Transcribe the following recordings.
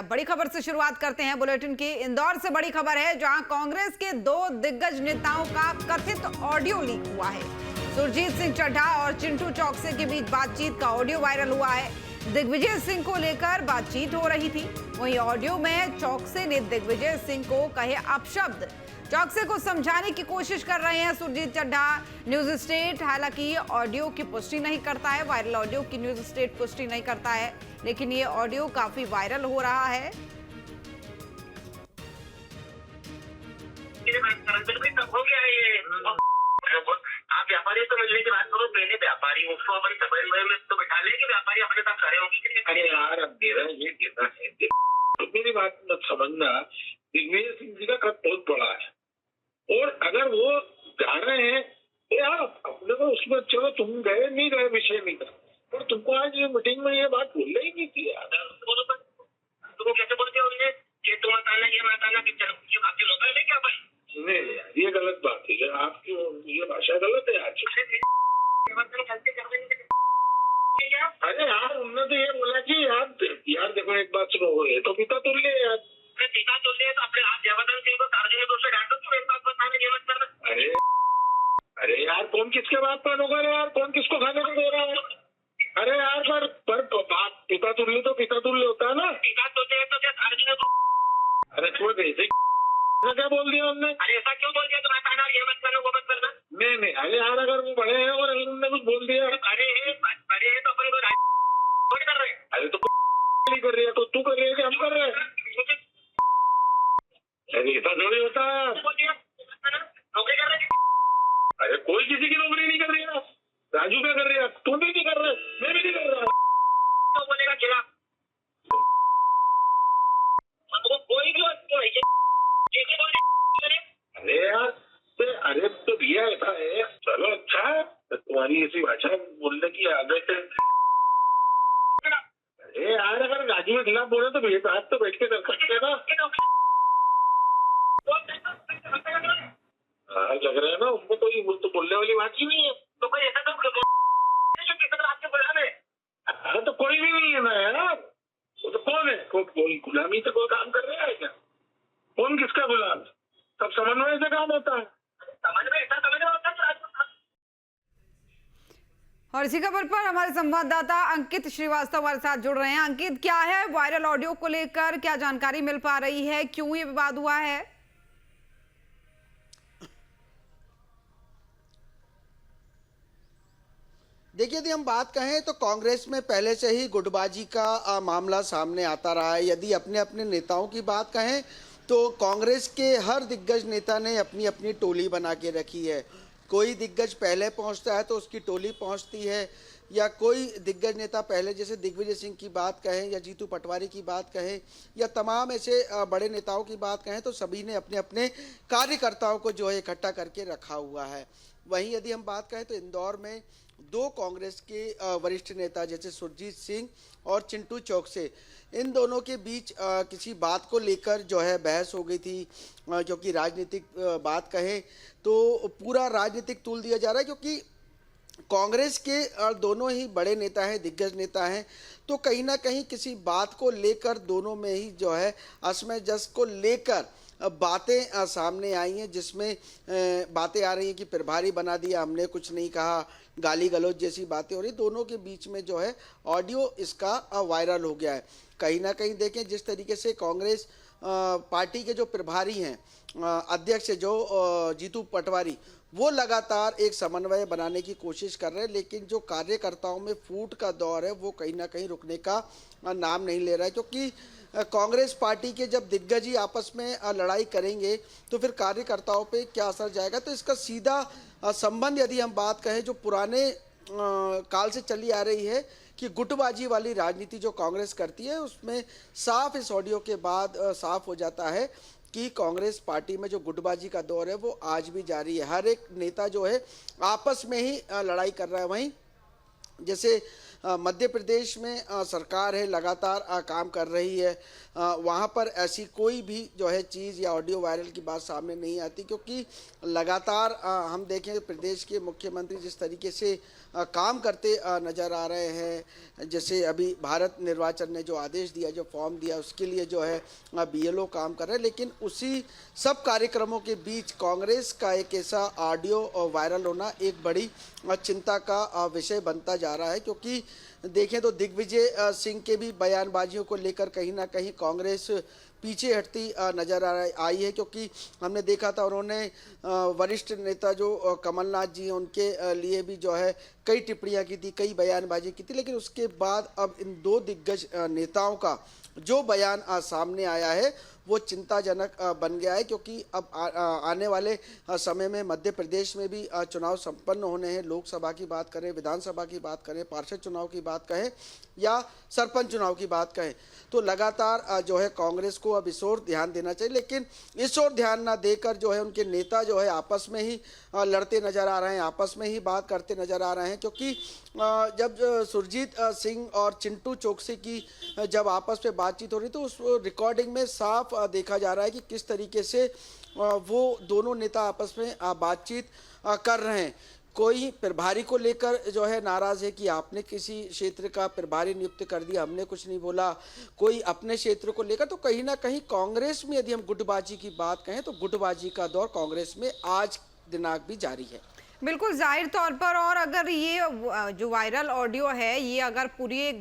बड़ी खबर से शुरुआत करते हैं बुलेटिन की। इंदौर से बड़ी खबर है, जहां कांग्रेस के दो दिग्गज नेताओं का कथित ऑडियो लीक हुआ है। सुरजीत सिंह चड्ढा और चिंटू चौकसे के बीच बातचीत का ऑडियो वायरल हुआ है। दिग्विजय सिंह को लेकर बातचीत हो रही थी। वहीं ऑडियो में चौकसे ने दिग्विजय सिंह को कहे अपशब्द। चौकसे को समझाने की कोशिश कर रहे हैं सुरजीत चड्ढा। न्यूज स्टेट हालांकि ऑडियो की पुष्टि नहीं करता है, वायरल ऑडियो की न्यूज स्टेट पुष्टि नहीं करता है, लेकिन ये ऑडियो काफी वायरल हो रहा है। हो गया ये आप व्यापारी तो मिलने की बात करो, पहले व्यापारी उसको अपन समन्वय में तो बिठा ले कि व्यापारी अपने साथ खड़े होंगे। अरे यार अब मेरा ये कहना है, मेरी बात मत समझना, दिग्विजय सिंह जी का कद बहुत बड़ा है और अगर वो जा रहे हैं तो यार अपने को उसमें चलो तुम गए नहीं गए विषय नहीं था, पर तुमको आज ये मीटिंग में ये बात भूलना ही नहीं थी यार। तुमको कैसे बोलते हो उन्हें कि तुम मत आना, ये मत आना, आपके मोबाइल है क्या भाई? नहीं यार ये गलत बात है, आपकी ये भाषा गलत है आज। अरे यार उन्होंने तो ये बोला कि यार देखो एक बात सुनो, ये तो पिता तुल्य है यार। पिता तुल्य तो अपने आप जयवर्धन सिंह को सार्वजनिक रूप से डांटो, तुम एक बात बताने की मत करना। अरे यार कौन किसके बात पर होगा यार, कौन किसको खाने को दे रहा है? अरे यार पर बात पिता तुल्य तो पिता तुल्य होता है ना। पिता तुल्य है तो क्या सार्वजनिक? अरे छोड़ दे, क्या बोल दिया उन्होंने? अरे ऐसा क्यों बोल दिया? तुम्हारा कहना ये मत करना वो मत करना। नहीं अरे यार अगर वो बड़े हैं और उन्होंने कुछ बोल दिया, अरे बड़े हैं तो अपन को थोड़ी कर रहे हैं। अरे तो नहीं कर रही है तो तू कर रही है कि हम कर रहे हैं? अरे ऐसा थोड़ी होता है। नौकरी कर रहे हैं? अरे कोई किसी की नौकरी नहीं कर रही है। राजू क्या कर रही है? तू भी नहीं कर रहा, मैं भी नहीं कर रहा। तो बोलेगा खिला कोई भी अरे यार अरे तो भैया ऐसा है, चलो अच्छा है तुम्हारी ऐसी भाषा बोलने की आदत है। अरे यार अगर राजू के खिलाफ बोले तो भैया साथ तो बैठ के कर सकते हैं ना। हाँ लग रहा है ना, उसमें कोई तो बोलने वाली बात ही नहीं है। तो कोई ऐसा तो आपके बुलाने। हाँ तो कोई भी नहीं है ना यार, वो तो कौन है? कोई गुलामी से कोई काम कर रहा है क्या? कौन किसका गुलाम? सब समन्वय से काम होता है। समन्वय ऐसा समन्वय होता है। और इसी खबर पर हमारे संवाददाता अंकित श्रीवास्तव हमारे साथ जुड़ रहे हैं। अंकित, क्या है वायरल ऑडियो को लेकर, क्या जानकारी मिल पा रही है, क्यों ये विवाद हुआ है? देखिए, यदि हम बात कहें तो कांग्रेस में पहले से ही गुटबाजी का मामला सामने आता रहा है। यदि अपने अपने नेताओं की बात कहें तो कांग्रेस के हर दिग्गज नेता ने अपनी अपनी टोली बना के रखी है। कोई दिग्गज पहले पहुंचता है तो उसकी टोली पहुंचती है, या कोई दिग्गज नेता पहले, जैसे दिग्विजय सिंह की बात कहें या जीतू पटवारी की बात कहें या तमाम ऐसे बड़े नेताओं की बात कहें, तो सभी ने अपने अपने कार्यकर्ताओं को जो है इकट्ठा करके रखा हुआ है। वहीं यदि हम बात कहें तो इंदौर में दो कांग्रेस के वरिष्ठ नेता जैसे सुरजीत सिंह और चिंटू चौकसे, इन दोनों के बीच किसी बात को लेकर जो है बहस हो गई थी। क्योंकि राजनीतिक बात कहें तो पूरा राजनीतिक तूल दिया जा रहा है, क्योंकि कांग्रेस के दोनों ही बड़े नेता हैं, दिग्गज नेता हैं, तो कहीं ना कहीं किसी बात को लेकर दोनों में ही जो है असमंजस को लेकर बातें सामने आई हैं, जिसमें बातें आ रही हैं कि प्रभारी बना दिया, हमने कुछ नहीं कहा, गाली गलौज जैसी बातें हो रही। दोनों के बीच में जो है ऑडियो इसका वायरल हो गया है। कहीं ना कहीं देखें जिस तरीके से कांग्रेस पार्टी के जो प्रभारी हैं, अध्यक्ष जो जीतू पटवारी, वो लगातार एक समन्वय बनाने की कोशिश कर रहे हैं, लेकिन जो कार्यकर्ताओं में फूट का दौर है वो कहीं ना कहीं रुकने का नाम नहीं ले रहा है। क्योंकि कांग्रेस पार्टी के जब दिग्गज ही आपस में लड़ाई करेंगे तो फिर कार्यकर्ताओं पे क्या असर जाएगा। तो इसका सीधा संबंध यदि हम बात कहें जो पुराने काल से चली आ रही है कि गुटबाजी वाली राजनीति जो कांग्रेस करती है, उसमें साफ इस ऑडियो के बाद साफ हो जाता है कि कांग्रेस पार्टी में जो गुटबाजी का दौर है वो आज भी जारी है। हर एक नेता जो है आपस में ही लड़ाई कर रहा है। वहीं जैसे मध्य प्रदेश में सरकार है लगातार काम कर रही है, वहाँ पर ऐसी कोई भी जो है चीज़ या ऑडियो वायरल की बात सामने नहीं आती, क्योंकि लगातार हम देखें प्रदेश के मुख्यमंत्री जिस तरीके से काम करते नज़र आ रहे हैं। जैसे अभी भारत निर्वाचन ने जो आदेश दिया, जो फॉर्म दिया, उसके लिए जो है BLO काम कर रहे हैं, लेकिन उसी सब कार्यक्रमों के बीच कांग्रेस का एक ऐसा ऑडियो वायरल होना एक बड़ी चिंता का विषय बनता जा रहा है। क्योंकि देखें तो दिग्विजय सिंह के भी बयानबाजियों को लेकर कहीं ना कहीं कांग्रेस पीछे हटती नजर आई है, क्योंकि हमने देखा था उन्होंने वरिष्ठ नेता जो कमलनाथ जी उनके लिए भी जो है कई टिप्पणियां की थी, कई बयानबाजी की थी, लेकिन उसके बाद अब इन दो दिग्गज नेताओं का जो बयान सामने आया है वो चिंताजनक बन गया है। क्योंकि अब आने वाले समय में मध्य प्रदेश में भी चुनाव संपन्न होने हैं। लोकसभा की बात करें, विधानसभा की बात करें, पार्षद चुनाव की बात कहें या सरपंच चुनाव की बात कहें, तो लगातार जो है कांग्रेस को अब इस ओर ध्यान देना चाहिए। लेकिन इस ओर ध्यान ना देकर जो है उनके नेता जो है आपस में ही लड़ते नज़र आ रहे हैं, आपस में ही बात करते नज़र आ रहे हैं। क्योंकि जब सुरजीत सिंह और चिंटू चोकसी की जब आपस में बातचीत हो रही तो उस रिकॉर्डिंग में साफ देखा जा रहा है कि किस तरीके से वो दोनों नेता आपस में बातचीत कर रहे हैं। कोई प्रभारी को लेकर जो है नाराज है कि आपने किसी क्षेत्र का प्रभारी नियुक्त कर दिया, हमने कुछ नहीं बोला। कोई अपने क्षेत्र को लेकर, तो कहीं ना कहीं कांग्रेस में यदि हम गुटबाजी की बात कहें तो गुटबाजी का दौर कांग्रेस में आज दिनांक भी जारी है। बिल्कुल जाहिर तौर पर। और अगर ये जो वायरल ऑडियो है ये अगर पूरी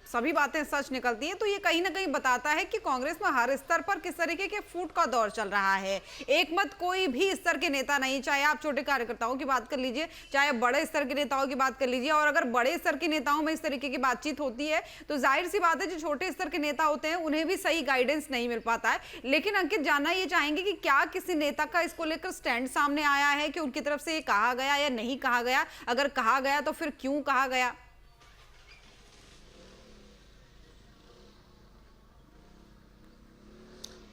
सभी बातें सच निकलती हैं तो ये कहीं ना कहीं बताता है कि कांग्रेस में हर स्तर पर किस तरीके के फूट का दौर चल रहा है। एक मत कोई भी स्तर के नेता नहीं, चाहे आप छोटे कार्यकर्ताओं की बात कर लीजिए, चाहे बड़े स्तर के नेताओं की बात कर लीजिए। और अगर बड़े स्तर के नेताओं में इस तरीके की बातचीत होती है तो जाहिर सी बात है जो छोटे स्तर के नेता होते हैं उन्हें भी सही गाइडेंस नहीं मिल पाता है। लेकिन अंकित, जानना ये चाहेंगे कि क्या किसी नेता का इसको लेकर स्टैंड सामने आया है कि उनकी तरफ से ये कहा गया या नहीं कहा गया? अगर कहा गया तो फिर क्यों कहा गया?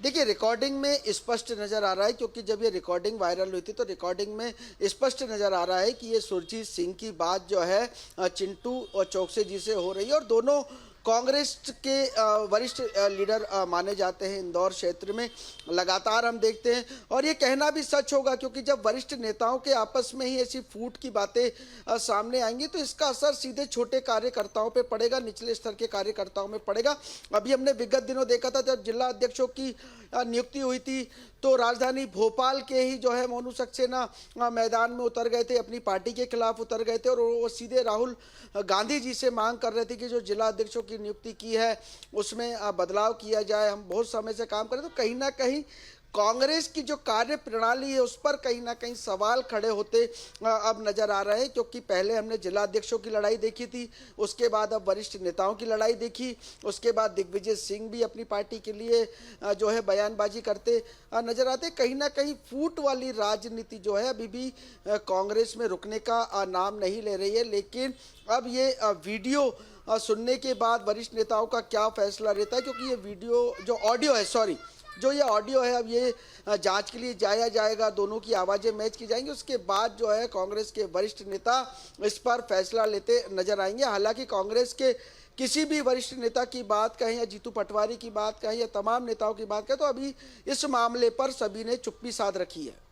देखिए, रिकॉर्डिंग में स्पष्ट नज़र आ रहा है, क्योंकि जब ये रिकॉर्डिंग वायरल हुई थी तो रिकॉर्डिंग में स्पष्ट नज़र आ रहा है कि ये सुरजीत सिंह की बात जो है चिंटू और चोकसी जी से हो रही है। और दोनों कांग्रेस के वरिष्ठ लीडर माने जाते हैं इंदौर क्षेत्र में, लगातार हम देखते हैं। और ये कहना भी सच होगा, क्योंकि जब वरिष्ठ नेताओं के आपस में ही ऐसी फूट की बातें सामने आएंगी तो इसका असर सीधे छोटे कार्यकर्ताओं पे पड़ेगा, निचले स्तर के कार्यकर्ताओं में पड़ेगा। अभी हमने विगत दिनों देखा था जब जिला अध्यक्षों की नियुक्ति हुई थी तो राजधानी भोपाल के ही जो है मोनू सक्सेना मैदान में उतर गए थे, अपनी पार्टी के खिलाफ उतर गए थे और वो सीधे राहुल गांधी जी से मांग कर रहे थे कि जो जिला अध्यक्षों की नियुक्ति की है उसमें बदलाव किया जाए, हम बहुत समय से काम करें। तो कहीं ना कहीं कांग्रेस की जो कार्य प्रणाली है उस पर कहीं ना कहीं सवाल खड़े होते अब नजर आ रहे हैं। क्योंकि पहले हमने जिला अध्यक्षों की लड़ाई देखी थी, उसके बाद अब वरिष्ठ नेताओं की लड़ाई देखी, उसके बाद दिग्विजय सिंह भी अपनी पार्टी के लिए जो है बयानबाजी करते नजर आते। कहीं ना कहीं फूट वाली राजनीति जो है अभी भी कांग्रेस में रुकने का नाम नहीं ले रही है। लेकिन अब ये वीडियो सुनने के बाद वरिष्ठ नेताओं का क्या फैसला रहता है, क्योंकि ये वीडियो जो ऑडियो है जो ये ऑडियो है अब ये जांच के लिए जाया जाएगा, दोनों की आवाज़ें मैच की जाएंगी। उसके बाद जो है कांग्रेस के वरिष्ठ नेता इस पर फैसला लेते नजर आएंगे। हालांकि कांग्रेस के किसी भी वरिष्ठ नेता की बात कहें या जीतू पटवारी की बात कहें या तमाम नेताओं की बात कहें तो अभी इस मामले पर सभी ने चुप्पी साध रखी है।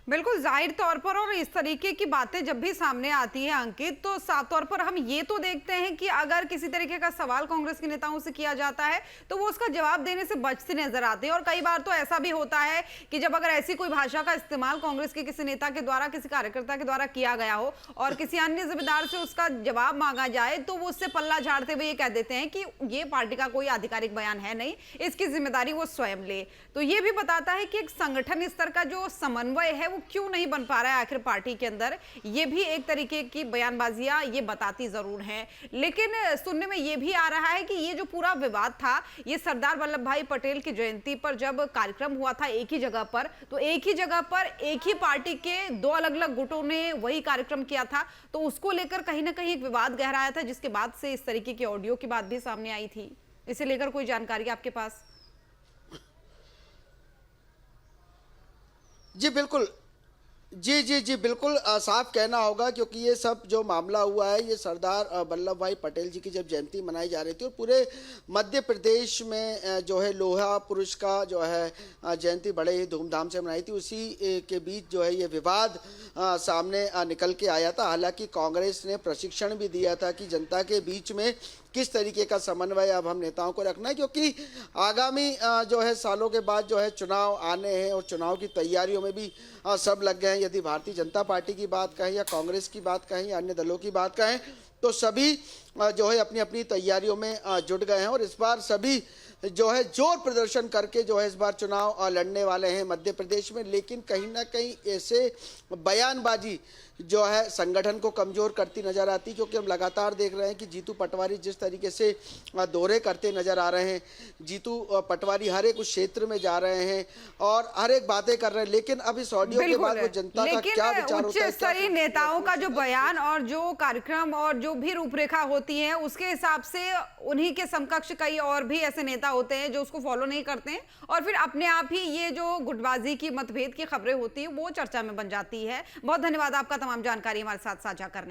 बिल्कुल जाहिर तौर पर। और इस तरीके की बातें जब भी सामने आती है अंकित, तो साफ तौर पर हम ये तो देखते हैं कि अगर किसी तरीके का सवाल कांग्रेस के नेताओं से किया जाता है तो वो उसका जवाब देने से बचते नजर आते हैं। और कई बार तो ऐसा भी होता है कि जब अगर ऐसी कोई भाषा का इस्तेमाल कांग्रेस के किसी नेता के द्वारा, किसी कार्यकर्ता के द्वारा किया गया हो और किसी अन्य जिम्मेदार से उसका जवाब मांगा जाए तो वो उससे पल्ला झाड़ते हुए ये कह देते हैं कि ये पार्टी का कोई आधिकारिक बयान है नहीं, इसकी जिम्मेदारी वो स्वयं ले। तो ये भी बताता है कि एक संगठन स्तर का जो समन्वय है वो क्यों नहीं बन पा रहा है आखिर पार्टी के अंदर। ये भी एक तरीके की बयानबाजियां ये बताती जरूर हैं। लेकिन सुनने में ये भी आ रहा है कि ये जो पूरा विवाद था ये सरदार वल्लभ भाई पटेल की जयंती पर जब कार्यक्रम हुआ था एक ही जगह पर, तो एक ही जगह पर एक ही पार्टी के दो अलग अलग गुटों ने वही कार्यक्रम किया था, तो उसको लेकर कहीं ना कहीं एक विवाद गहराया था, जिसके बाद से इस तरीके की ऑडियो की बात भी सामने आई थी। इसे लेकर कोई जानकारी आपके पास? जी बिल्कुल, जी जी जी, बिल्कुल साफ कहना होगा, क्योंकि ये सब जो मामला हुआ है ये सरदार वल्लभ भाई पटेल जी की जब जयंती मनाई जा रही थी और पूरे मध्य प्रदेश में जो है लोहा पुरुष का जो है जयंती बड़े ही धूमधाम से मनाई थी, उसी के बीच जो है ये विवाद सामने निकल के आया था। हालांकि कांग्रेस ने प्रशिक्षण भी दिया था कि जनता के बीच में किस तरीके का समन्वय अब हम नेताओं को रखना है, क्योंकि आगामी जो है सालों के बाद जो है चुनाव आने हैं और चुनाव की तैयारियों में भी सब लग गए हैं। यदि भारतीय जनता पार्टी की बात कहें या कांग्रेस की बात कहें या अन्य दलों की बात कहें तो सभी जो है अपनी अपनी तैयारियों में जुट गए हैं और इस बार सभी जो है जोर प्रदर्शन करके जो है इस बार चुनाव लड़ने वाले हैं मध्य प्रदेश में। लेकिन कहीं ना कहीं ऐसे बयानबाजी जो है संगठन को कमजोर करती नजर आती, क्योंकि हम लगातार देख रहे हैं कि जीतू पटवारी जिस तरीके से दौरे करते नजर आ रहे हैं, जीतू पटवारी हर एक उस क्षेत्र में जा रहे हैं और हर एक बातें कर रहे हैं। लेकिन अब इस ऑडियो के बाद वो जनता का क्या विचार होता है, उच्च स्तरीय नेताओं का जो बयान और जो कार्यक्रम और जो भी रूपरेखा होती है उसके हिसाब से उन्हीं के समकक्ष कई और भी ऐसे नेता होते हैं जो उसको फॉलो नहीं करते हैं और फिर अपने आप ही ये जो गुटबाजी की मतभेद की खबरें होती है वो चर्चा में बन जाती है। बहुत धन्यवाद आपका तमाम जानकारी हमारे साथ साझा करने